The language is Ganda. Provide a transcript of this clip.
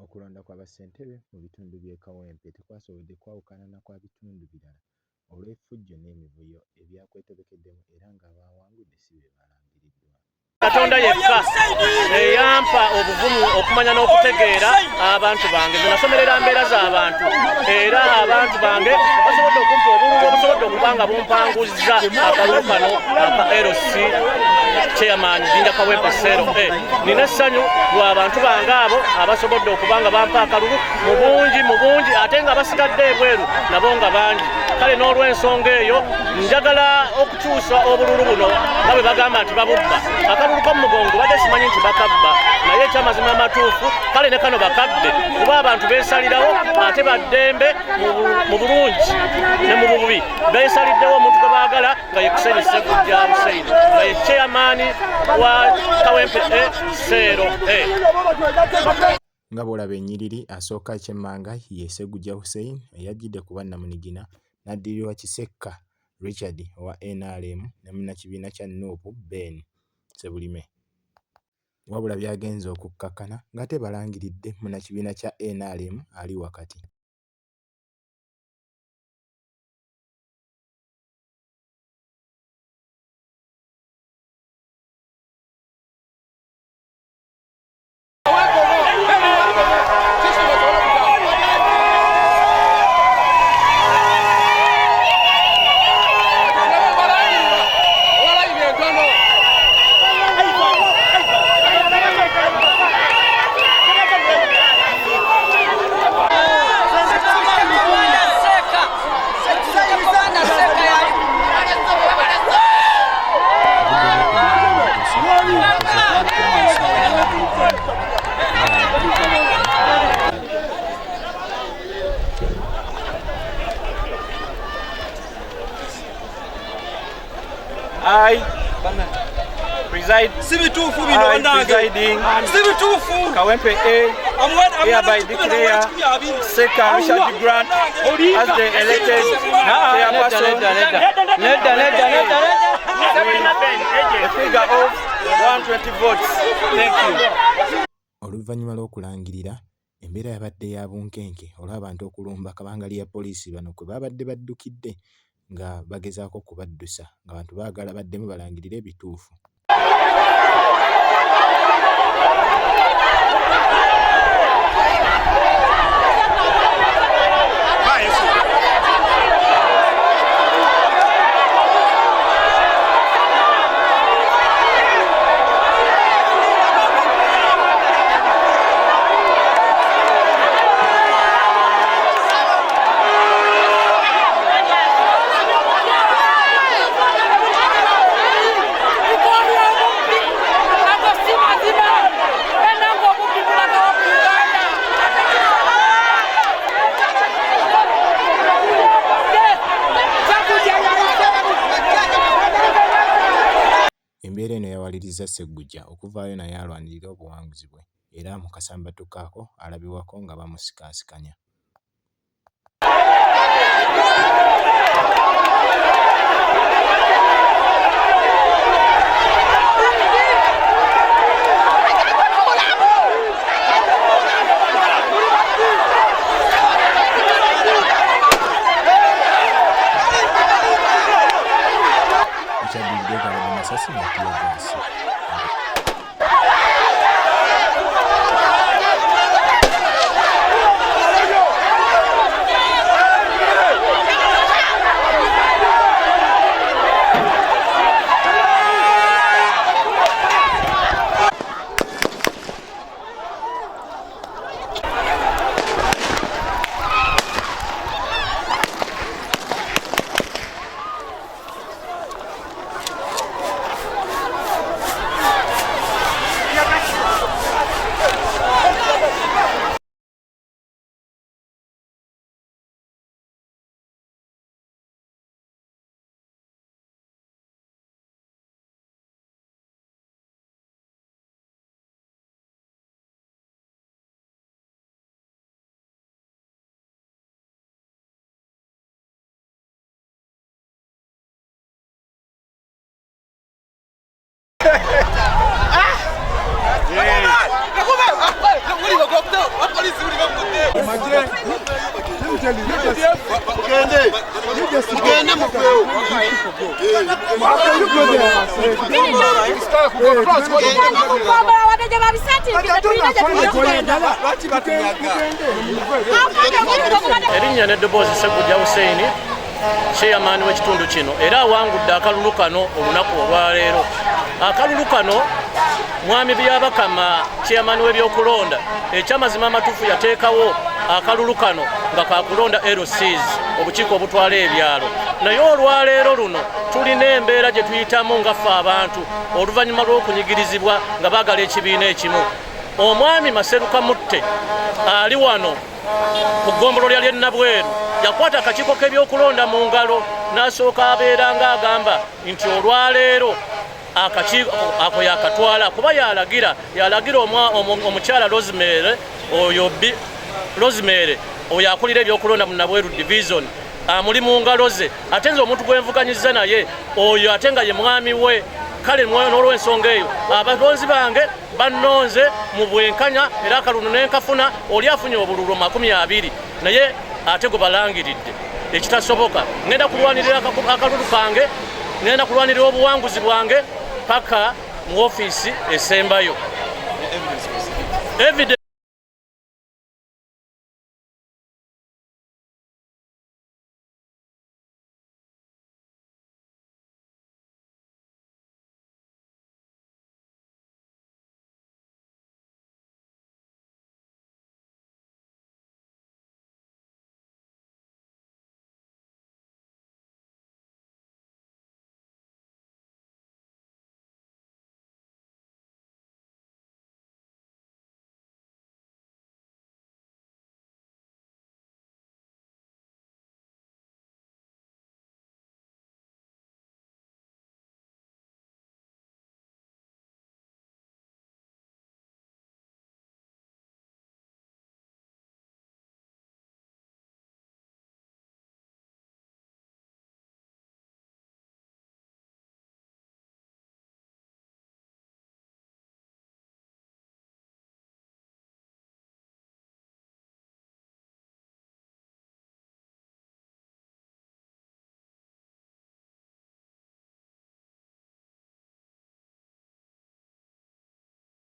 Okulonda kwa Ssentebe mu bitundu by'e Kawempe tekwasobodde kwawukana na kwa bitundu birala olw'effujjo n'emivuyo ebyakwetobekeddemu era ng'abaawangudde si be balangiriddwa. Katonda yekka eyampa obuvumu okumanya n'okutegeera abantu bange nze nasomerera mbeera z'abantu era abantu bange basobodde okumpa obululu obusobodde okuba nga bumpanguzza akalulu kano aka LC chairman Jinja Kawempe Sero. Nina essanyu lw'abantu bange abo abasobodde okuba nga bampa akalulu mu bungi ate nga basigadde ebweru nabo nga bangi. Kale n'olw'ensonga eyo njagala okukyusa obululu buno nga bwe bagamba nti babubba. Akalulu k'omugongo badde simanyi nti bakabba naye ekyamazima amatuufu kale ne kano bakabbe kuba abantu beesalirawo ate baddembe mu bulungi ne mu bubi beesaliddewo omuntu gwe baagala nga ye Kuseni Ssegujja Hussein nga ye chairman wa Kawempe Sero. Nga bw'olaba ennyiriri asooka ekyemmanga ye Ssegujja Hussein eyajjidde ku bannamunigina n'addirirwa Kisekka Richard owa NRM ne munnakibiina kya Nuupu Ben Sebulime. Wabula byagenze okukkakkana ng'ate balangiridde munnakibiina kya NRM ali wakati. I presiding Kawempe hereby declare Second Richard Grant as the elected chairperson a figure of 120 votes. Thank you. Oluvannyuma lw'okulangirira embeera yabadde ya bunkenke olw'abantu okulumba kabangali ya poliisi bano kwe babadde baddukidde nga bagezaako kubaddusa ng'abantu baagala baddemu balangirire ebituufu. Embeera eno yawaliriza Ssegujja okuvaayo naye alwanirira obuwanguzi bwe era mu kasambatuko ako alabibwako nga bamusikaasikanya. Masasi na Masasi. Erinnya n'eddoboozi Ssegujja Hussein chairman w'ekitundu kino era awangudde akalulu kano olunaku olwaleero. Akalulu kano mwami Byabakama chairman w'ebyokulonda ekyamazima amatuufu yateekawo akalulu kano nga kakulonda LCs obukiiko obutwala ebyalo. Naye olwaleero luno tulina embeera gye tuyitamu nga ffe abantu oluvannyuma lw'okunyigirizibwa nga baagala ekibiina ekimu. Omwami Maseruka Mutte ali wano ku ggombolola ly'e Nabweru yakwata akakiiko k'ebyokulonda mu ngalo n'asooka abeera ng'agamba nti olwaleero akakiiko ako yakatwala kuba yalagira omukyala Rosemary oyo akulira ebyokulonda mu Nabweru division amuli mu ngalo ze ate nze omuntu gwenvuganyiza naye oyo ate nga ye mwami we. Kale n'olw'ensonga eyo abalonzi bange bannonze mu bwenkanya era akalulu n'enkafuna oli afunye obululu 20 naye ate Gwebalangiridde ekitasoboka. Ngenda kulwanirira akalulu kange, ngenda kulwanirira obuwanguzi bwange paka mu ofiisi esembayo. Evidence